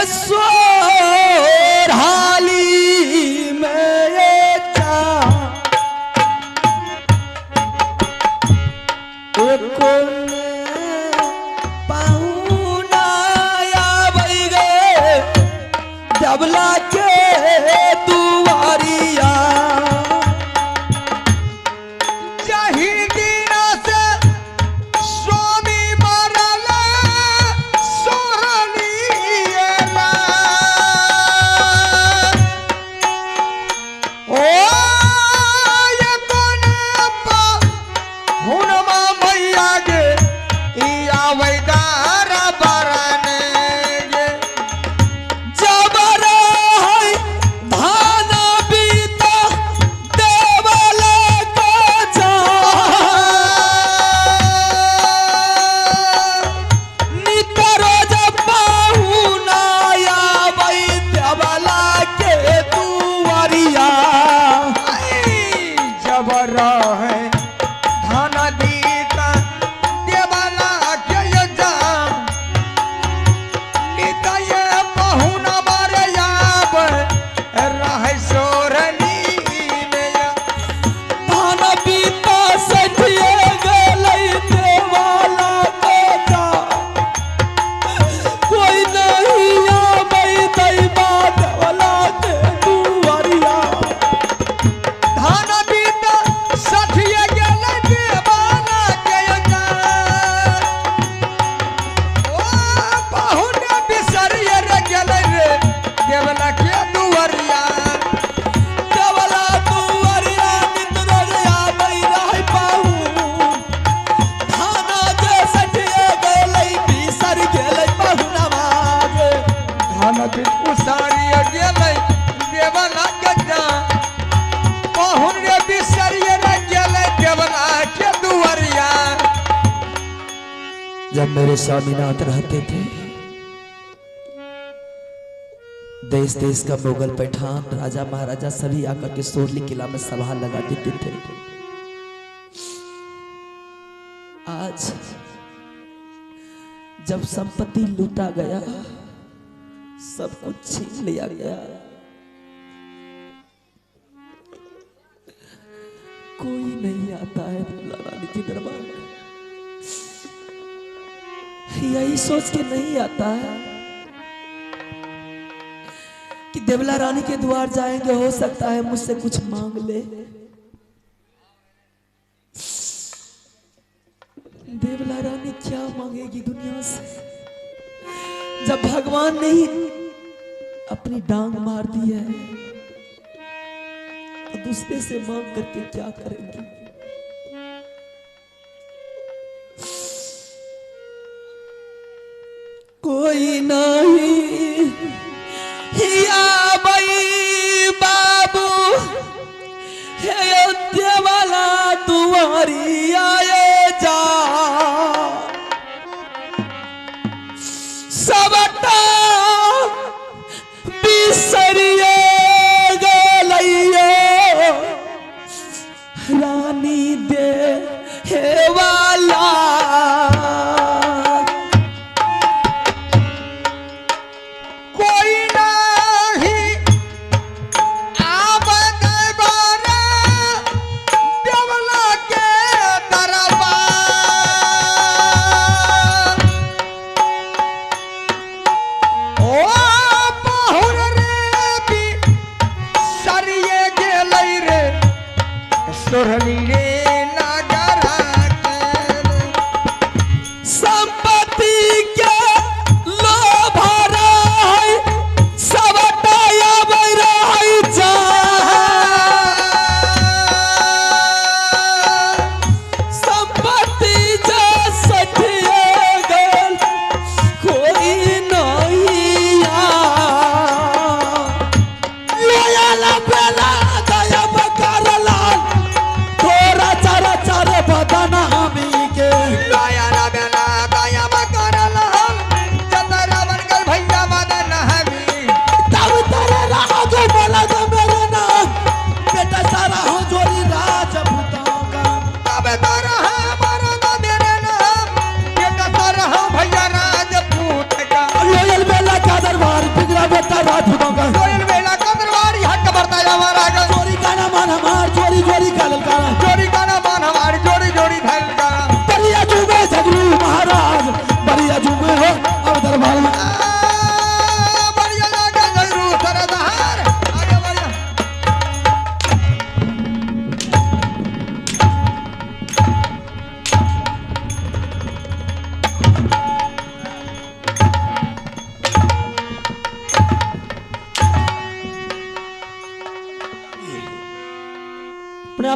सोरहाली में ये चा कोन पाहुना आवे गे दबला के दुआरिया जब मेरे स्वामीनाथ रहते थे, देश देश का मुगल पठान राजा महाराजा सभी आकर के सोरली किला में सभा लगा देते थे। आज जब संपत्ति लूटा गया, सब कुछ छीन लिया गया, कोई नहीं आता है दुल्ला रानी के दरबार में। यही सोच के नहीं आता है कि देवला रानी के द्वार जाएंगे, हो सकता है मुझसे कुछ मांग ले। देवला रानी क्या मांगेगी दुनिया से, जब भगवान ने ही अपनी डांग मार दी है तो दूसरे से मांग करके क्या करेंगी। कोई नहीं या भाई बाबू अयोध्या वाला तुम्हारी आए जा, सबटा बिसरिए गलैयो रानी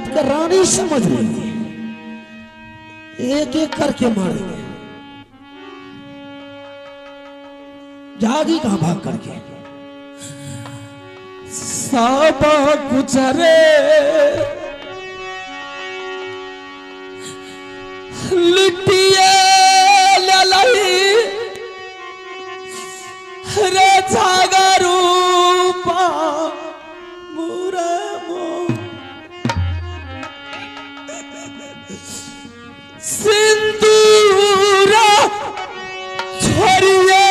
आपका रानी समझ रही है, एक एक करके मारेंगे। जागी कहां भाग करके? सब गुजरे लिटिए ललही रे जागरूपा मुरे मो सिंदूरा छोड़िए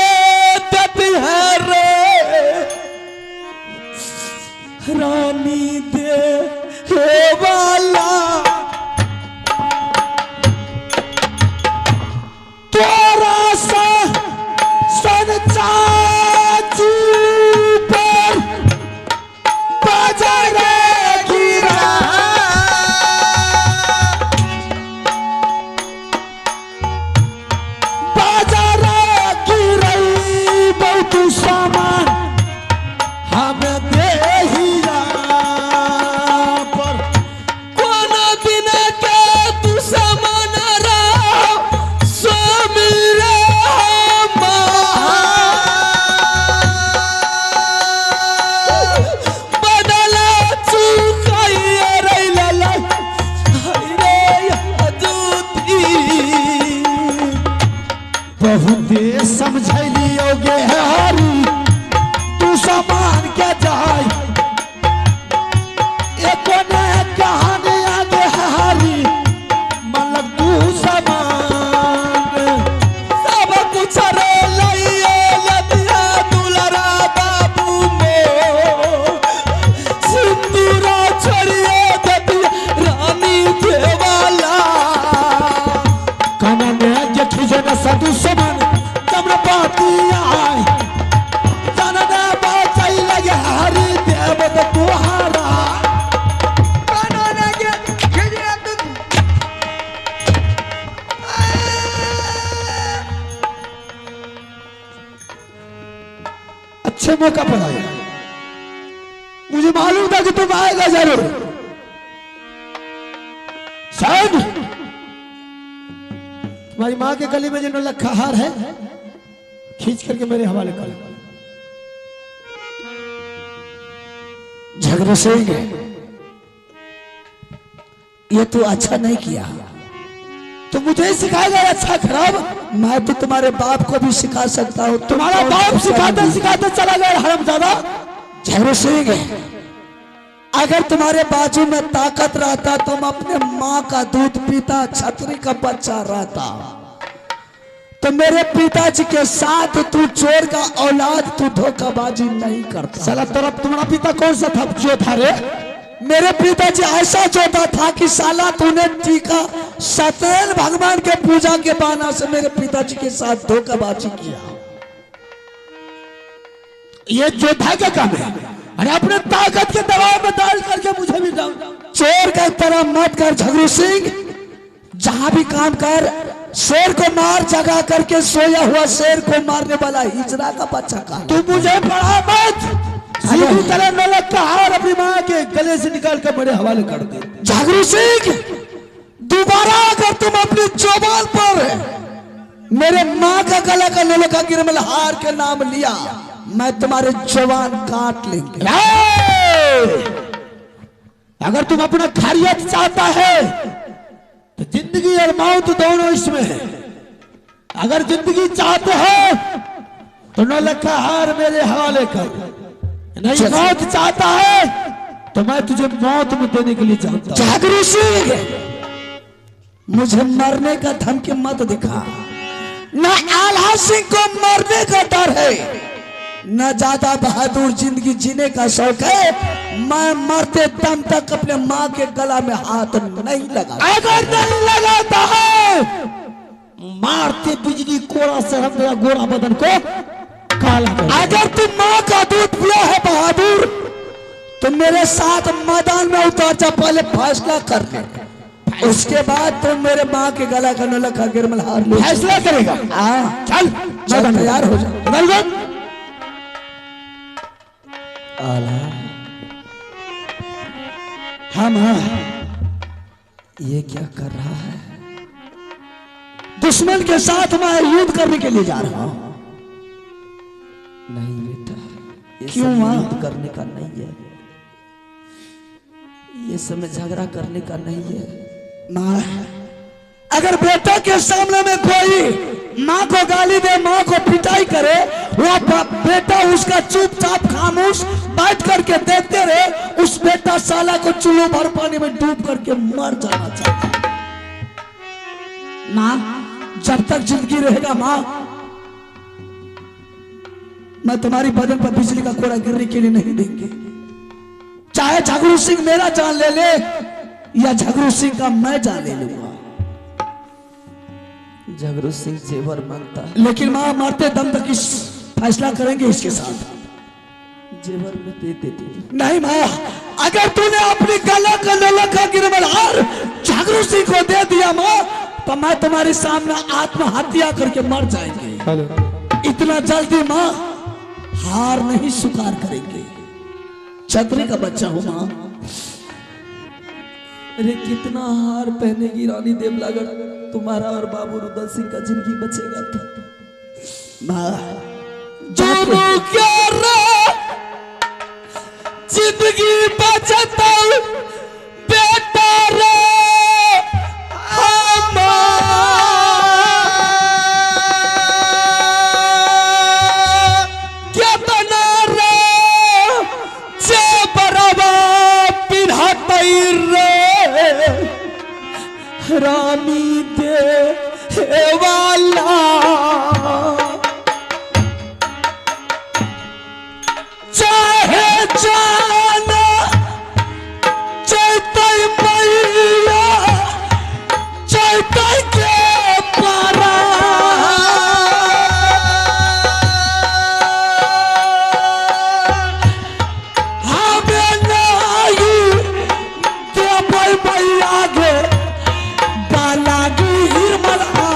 ततिहरे रानी दे वाला तोरा सा सन चाची पर बाजार गिरा, बाजार गिरई बहुत सामान हमें देहिया पर। कौन दिन के तू समान रहो समीरे बदला चुकाइए रे लला रे अजूती बहुते समझलियोगे हरी तू समान के जाय, एको ने कहानी आगे हरी मतलब तू समान। सब कुछ रे लइए लतिया दुलरा बाबू मो सिंदूरा छोड़िए दतिया रानी देवाला कना ने देखी जन सदु समान कमर पाती आय, जानना बाचाई लगे हरी देव तो तुहारा। अच्छे मौका पर आए, मुझे मालूम था कि तुम आएगा जरूर। शायद तुम्हारी माँ के गली में जो लखा हार है खींच करके मेरे हवाले कर। झगड़े से ही गए, ये तो अच्छा नहीं किया, तो मुझे सिखाएगा अच्छा खराब? मैं तो तुम्हारे बाप को भी सिखा सकता हूँ, तुम्हारा बाप सिखाते सिखाते चला गया हरामजादा। झगड़े से ही गए, अगर तुम्हारे बाजू में ताकत रहता तुम अपने माँ का दूध पीता, छतरी का बच्चा रहता, तो मेरे पिताजी के साथ तू चोर का औलाद, तू धोखाबाजी नहीं करता। साला तरफ तुम्हारा पिता कौन सा था जो था रे? मेरे पिताजी ऐसा जोता था कि साला तूने टीका सत्यनारायण भगवान के पूजा के बहाना से मेरे पिताजी के साथ धोखाबाजी किया। ये जोधा का काम है, अरे अपने ताकत के दबाव में डाल करके मुझे भी डाल। चोर का तरह मत कर झगड़ू सिंह, जहां भी काम कर शेर को मार, जगा करके सोया हुआ शेर को मारने वाला हिजड़ा का बच्चा का। तू मुझे पढ़ा मत, सीधी तरह नलक का हार अपनी माँ के गले से निकाल कर मेरे हवाले कर दे। झगड़ू सिंह, दोबारा अगर तुम अपनी जुबान पर मेरे माँ का गला का नलक का गिरमल हार के नाम लिया, मैं तुम्हारे जवान काट लेंगे। अगर तुम अपना खैरियत चाहता है तो जिंदगी और मौत दोनों इसमें है। अगर जिंदगी चाहते हो तो नौलखा हार मेरे हवाले कर, नहीं मौत चाहता है तो मैं तुझे मौत में देने के लिए चाहता हूं। जागरू सिंह, मुझे मरने का धमकी मत दिखा। न आल्हा सिंह को मरने का डर है, न ज्यादा बहादुर जिंदगी जीने का शौक है। मैं मरते दम तक अपने माँ के गला में हाथ नहीं लगा। अगर नहीं लगाता है, मारते बिजली कोड़ा से हम तेरा गोरा बदन को काला कर। अगर तुम माँ का दूध पिया है बहादुर, तो मेरे साथ मैदान में उतर जा, पहले फैसला कर ले, उसके बाद तुम मेरे माँ के गला का नलखा गिरमल हार लो। फैसला करेगा? हाँ चल, मैदान तैयार हो जा। हम ये क्या कर रहा है? दुश्मन के साथ मैं युद्ध करने के लिए जा रहा हूं। नहीं बेटा, ये क्यों समय मां? युद्ध करने का नहीं है, ये समय झगड़ा करने का नहीं है। मां, अगर बेटा के सामने में कोई माँ को गाली दे, माँ को पिटाई करे, वो बेटा उसका चुपचाप खामोश बैठ करके देखते रहे, उस बेटा साला को चूल्हो भर पानी में डूब करके मर जाना चाहिए। माँ, जब तक जिंदगी रहेगा माँ, मैं तुम्हारी बदन पर बिजली का कोड़ा गिरने के लिए नहीं देंगे। चाहे झगड़ू सिंह मेरा जान ले ले या झगड़ू सिंह का मैं जान ले लूंगा, झगड़ू सिंह जेवर मांगता है, लेकिन मां मारते दम तक इस फैसला करेंगे इसके साथ। जेवर में दे देती। नहीं मां, अगर तूने अपनी गला का नलखा गिरमलहार झगड़ू सिंह को दे दिया मां, तो मैं तुम्हारे सामने आत्महत्या करके मर जाएंगे। इतना जल्दी मां हार नहीं स्वीकार करेंगे। छतरी का बच्चा हूं मां। अरे कितना हार पहनेगी रानी देवलागढ़, तुम्हारा और बाबू रुदल सिंह का जिंदगी बचेगा तो। जिंदगी बचता बेटा रे कितना रे जे बराबा पिन्हतई रे रानी दे वाला। चाहे जाना चैतै मैया चैतै के पारा, हमें नहीं देबै मैया गे बालागी हिरमला।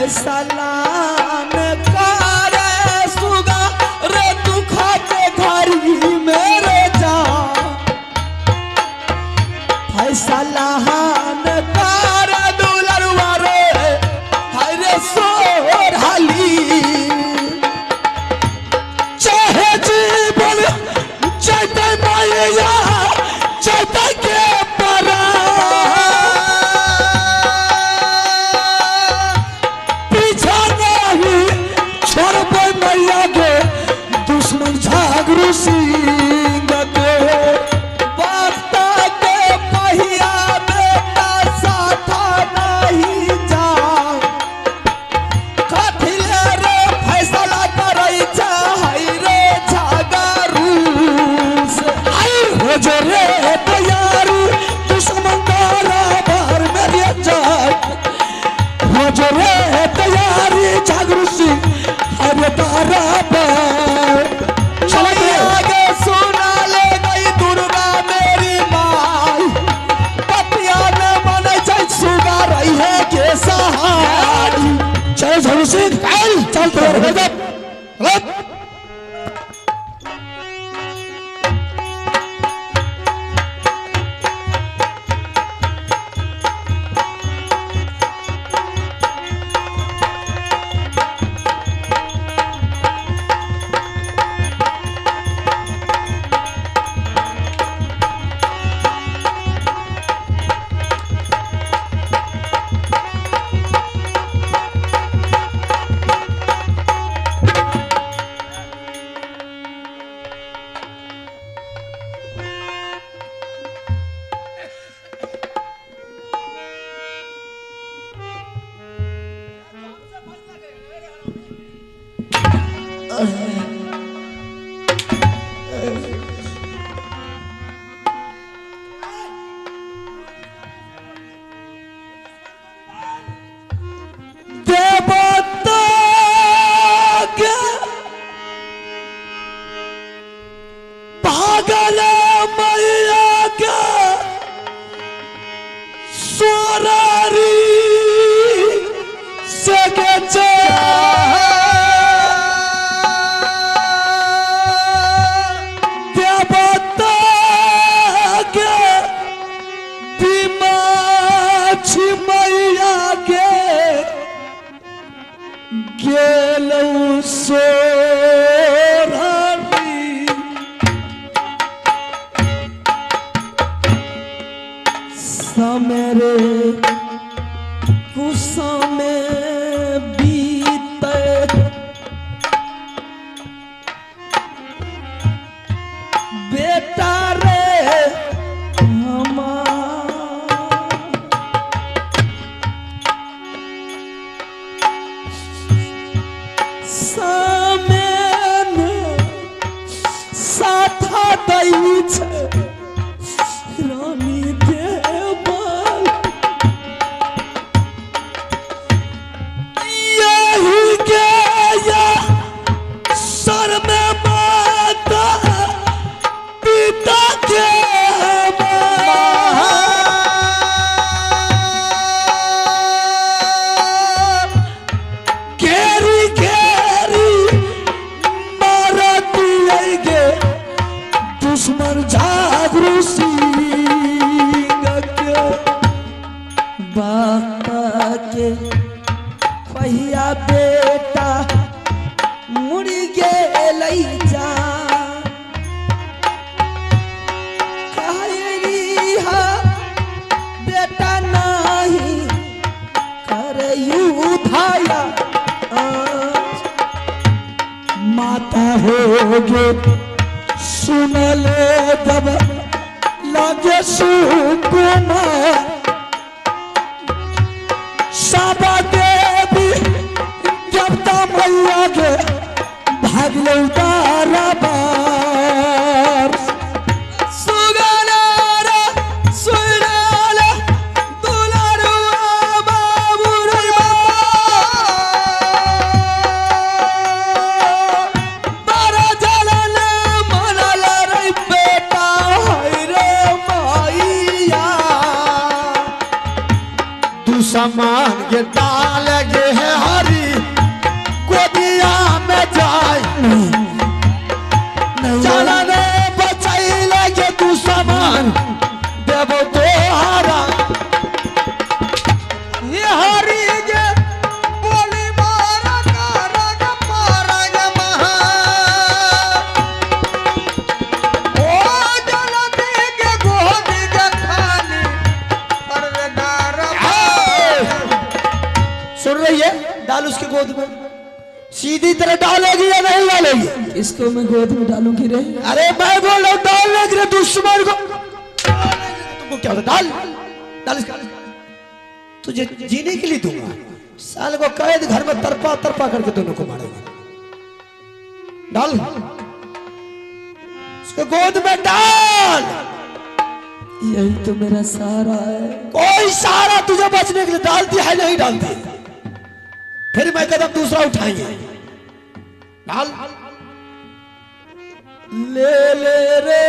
ऐसा लान करे सुगा रे दुखा के घरी मेरे जा, ऐसा लान करे दुलरुआ रे हाय रे सोरहाली। चाहे जीवन चैतै मैया चैतै के परा, पीछा नहीं छोड़बै मैया गे दुश्मन झगड़ू सिंह के। बता के पहिया बेटा साथा नहीं जा, कथी ले रे फैसला करै चाहै रे झगड़ू से। आई हो जो रे तैयारी दुश्मन तारा बाहर मेरे जाए, हो जो रे तैयारी झगड़ू सिंह अरे तारा बाहर। चलो आगे सुना ले गई दुर्गा मेरी माई, पतिया में मन चल सुगा रही है के सहारी। चल झगड़ू सिंह चल तो सोरारी समेरे कुसमे बीते बेटा रे सामने साथा दई छे रानी देवल यही के या सर में माता पिता के घेरी घेरी मारत लगे दुश्मन जागरू सिंह के बापा के पहिया बेटा मुड़ी गेलै जा कहरी हा बेटा नहीं करे युद्धाया माता होगे सुनले जब लगे सुकुमा साबा देवी जब मैया के भागले उतारा बार सुगनारा सुनाला दुलारुआ बाबू रे बारा जलना मनला रे बेटा है रे माईया तू समान के डाल गे है हरी गोदिया में जाए चलने बचैले के तू समान देवो तोहारा ये हरी गे बोली मारा नारग मारग महा ओ जलती के गोदी के खानी परदार सुन रही है? डाल उसकी गोद में सीधी तरह डालेगी या नहीं डालेगी? इसको मैं गोद में डालूंगी रे अरे मैं बोल रहा हूँ डालने के लिए दुश्मन को तुमको क्या होता? डाल डाल इसका तुझे जीने के लिए दूंगा साल को कैद घर में तरपा तरपा करके दोनों को मारेगा डाल उसको गोद में डाल यही तो मेरा सहारा है कोई सहारा तुझे बचने के लिए डालती है नहीं डालती फिर मैं कदम दूसरा उठाएंगे डाल ले ले रे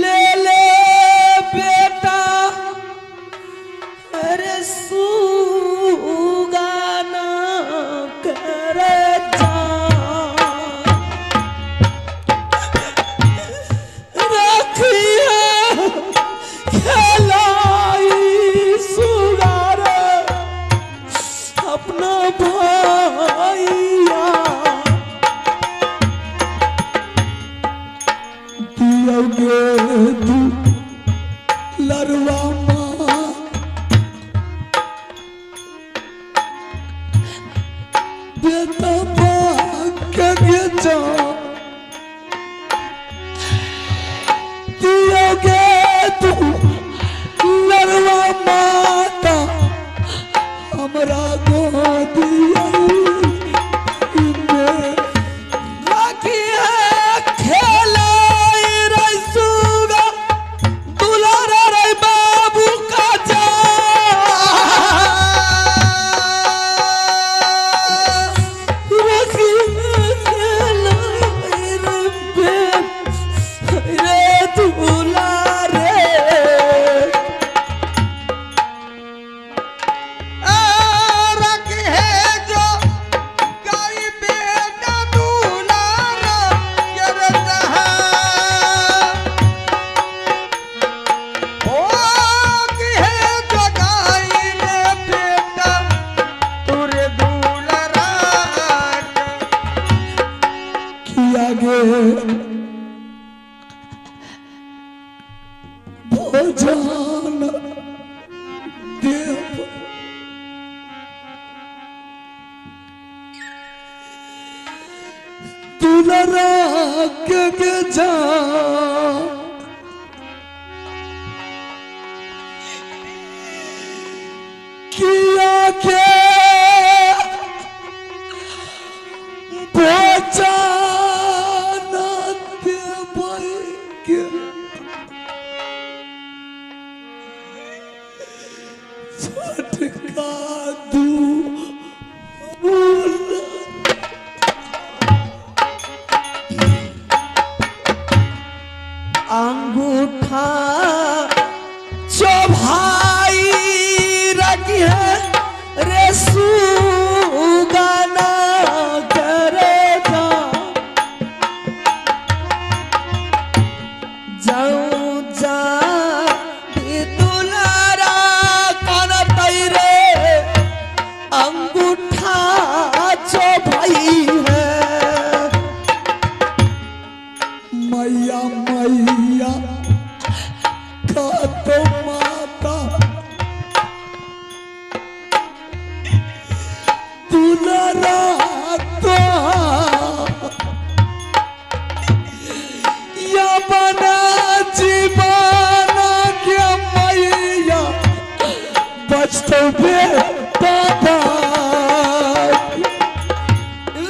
ले ले बेटा अरे सुगाना करे जा रखिए खेलाई सुगार अपना भैया दियोगे तू लरवा माँ बेटा भाग के जा दियोगे तू लरवा माता हमरा गोदिया दुलरा के जा किया के बचाना के भाई के फटका दू अंगूठा जो भाई रखी है रे सुगाना करेगा जाऊं जा दुलारा कान तैरे अंगूठा जो भाई है मैया मैया का तो माता दुलारा तो या बना जीवाना क्या मैया बचते बे बाबा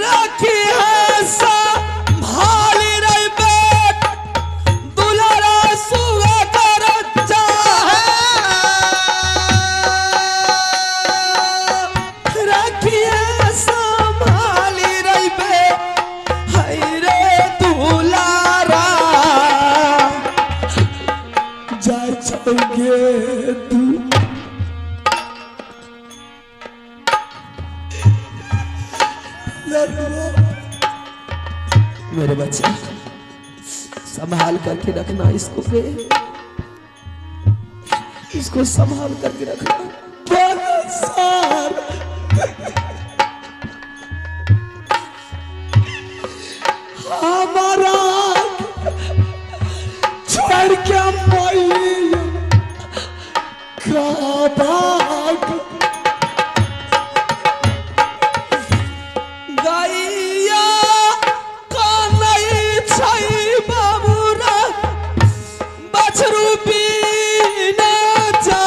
रखी है संभाली रही बेट दुलारा सुगा कर रखी है संभाली रही बेट हाय रे दुलारा जाए चौगे तू मेरे बच्चे संभाल करके रखना इसको पे इसको संभाल करके रखना साल हमारा छोड़ के मैया का भाग गैया का नहीं छई बाबूरा बछरू पीना जा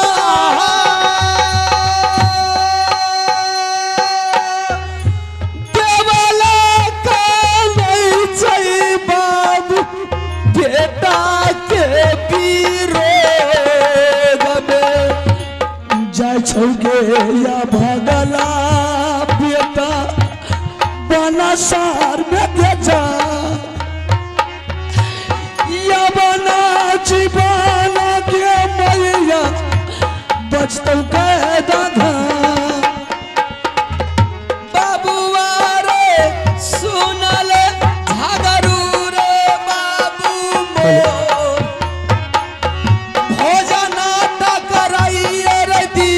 देवाला का नहीं छई बाबू बेटा के विरोध में जाय छौगे या भगला बेटा बना सार में बेचा या बना जीवाना के मैया बचतौ के दादा बाबुआ रे सुनल झगड़ू रे बाबू मो भोजन टकराइए रे दी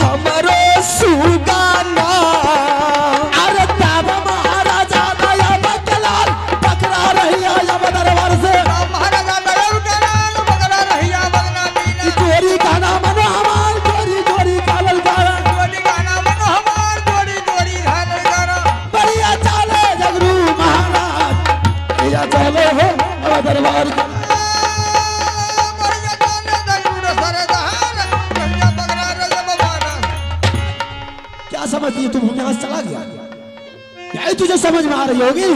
हमरो सुगाना अरे बाबा महाराजा दया बकलाल पकड़ा रही है या दरबार से महाराजा दयाल कराल बगरा रहिया बगना मीना गोरी गाना मनो हमार गोरी गोरी कालल गाना गोरी गाना मनो हमार गोरी गोरी घाल गाना बढ़िया चाले जगरू महाराज या चलो हो दरबार के बढ़िया जाने दयूर सरे दहान बढ़िया बगरा रजब बाना क्या समझती है तुम यहाँ से चला गया यही तुझे समझ में आ रही होगी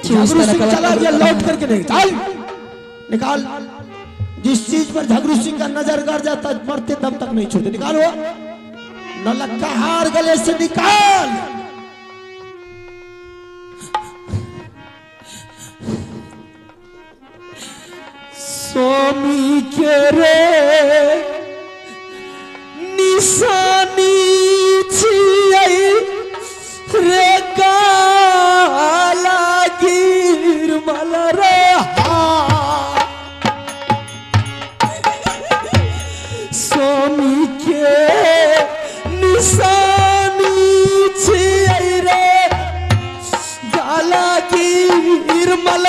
झगरू सिंह चला गया लौट करके नहीं चल निकाल जिस चीज पर झगरू सिंह का नजर गड़ जाता मरते दम तक नहीं छोड़ते निकालो नौलखा हार गले से निकाल स्वामी के रे निशानी छियै रे काला गिरमल रे स्वामी के निशानी छियै रे काला गिरमल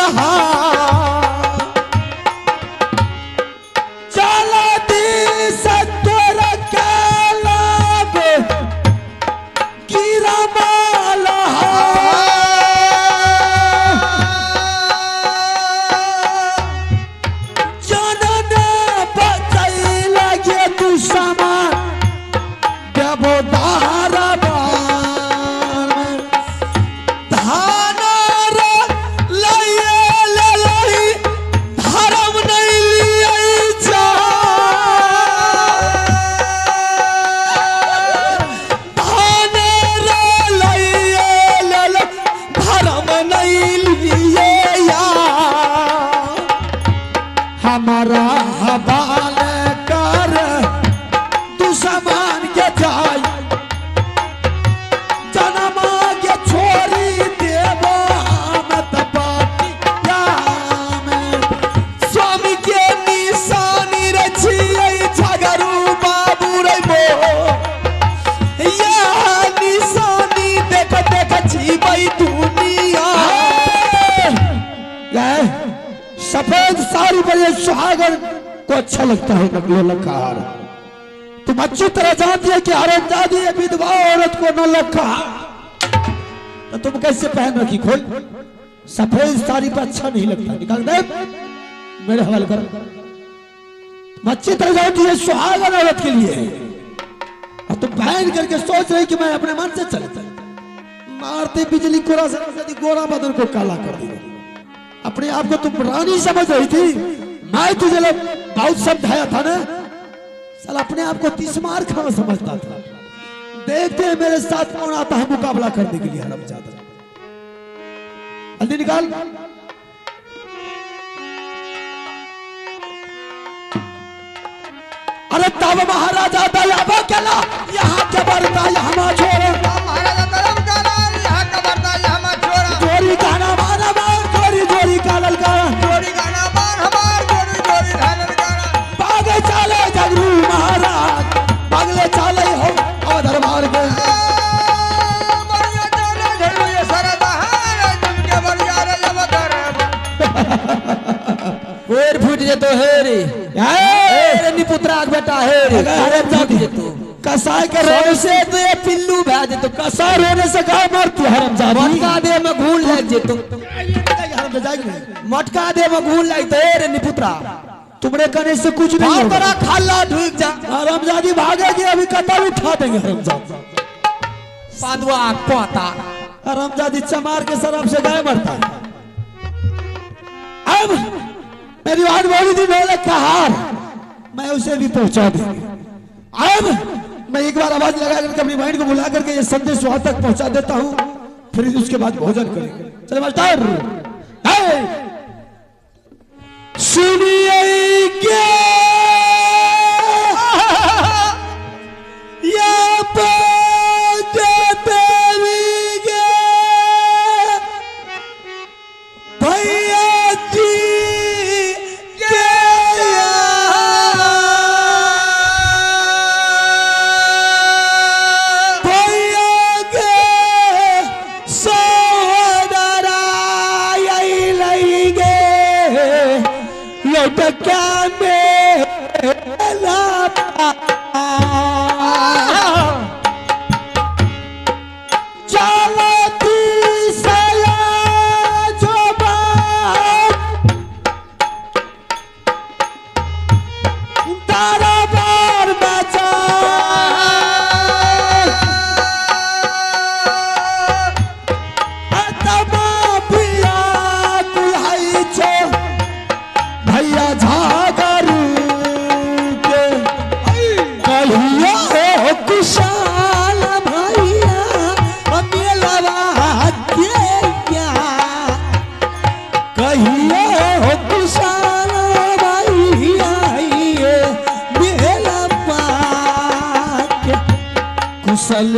दारा धाना रे लइए ले लई धर्म नहीं लिये जा धाना रे लइए ले लई धर्म नहीं लिये या हमारा हवाले कर दुश्मन के जाय जनमा के छोरी देवो मत पातिया में स्वामी के निशानी रचिए झगरू बाबू रे मो या निशानी देख देख जीवई दुनिया सफेद साड़ी पर ये सुहागन को अच्छा लगता है नकलो लखार तुम अच्छी तरह जानती है कि हरामजादी है विधवा औरत को न लखा तो तुम कैसे पहन रखी खोल सफेद साड़ी पर अच्छा नहीं लगता निकाल दे मेरे हवाले कर तुम अच्छी तरह जानती है सुहागन औरत के लिए और तुम पहन करके सोच रही कि मैं अपने मन से चलता मारते बिजली कोरा से गोरा बदन को काला कर दिया अपने आप को तुम रानी समझ रही थी मैं तुझे लोग बहुत समझाया था ना साल अपने आप को तीसमार खाना समझता था देखते हैं मेरे साथ कौन आता है मुकाबला करने के लिए हरामजादा जल्दी निकाल अरे तब महाराजा दयाबा केला यहाँ के बरता यहाँ छोड़ो महाराजा तरफ गाना यहाँ का बरता यहाँ छोड़ा चोरी गाना मारा चोरी चोरी कालल गाना चोरी गाना बार हमार चोरी चोरी ढालल गाना बागे चाले जगरू महाराज बगले चाले हो दरबार के बढ़िया चले ढेलू ये सरदार तुमके बढ़िया रे लबकर कोर फूट जेतो हे रे ए निपुत्रा के बेटा हे रे अरे फूट जेतो कसाई के रोने से तो ये पिल्लू भा जेतो कसाई रोने से गाय मरती हरामजादी मटका दे में घून लग जेतो हरामजादी मटका दे में घून लग तो हे रे निपुत्रा तुमने करने से कुछ नहीं और होगा बड़ा खाला ढुक जा हरामजादी भागेगी अभी कतर उठा देंगे हरामजादी पादवा पोता हरामजादी चमार के शराब से गाय मरता है अब मेरी बात बोली थी ढोलक का हार मैं उसे भी पहुंचा दूंगी अब मैं एक बार आवाज लगा करके अपनी बहन को बुला करके ये संदेश वहां तक पहुंचा देता हूं फिर उसके बाद भोजन करेंगे चले मास्टर सुनिए क्या या भैया जी क्या मेला चलती सया जो तारा बार बचा पिया कुल्हाई छो भैया झागरू के कहिया हो कुशाल भैया मेलवा के क्या कहिया हो कुशाल भैया ये मेलवा के कुशल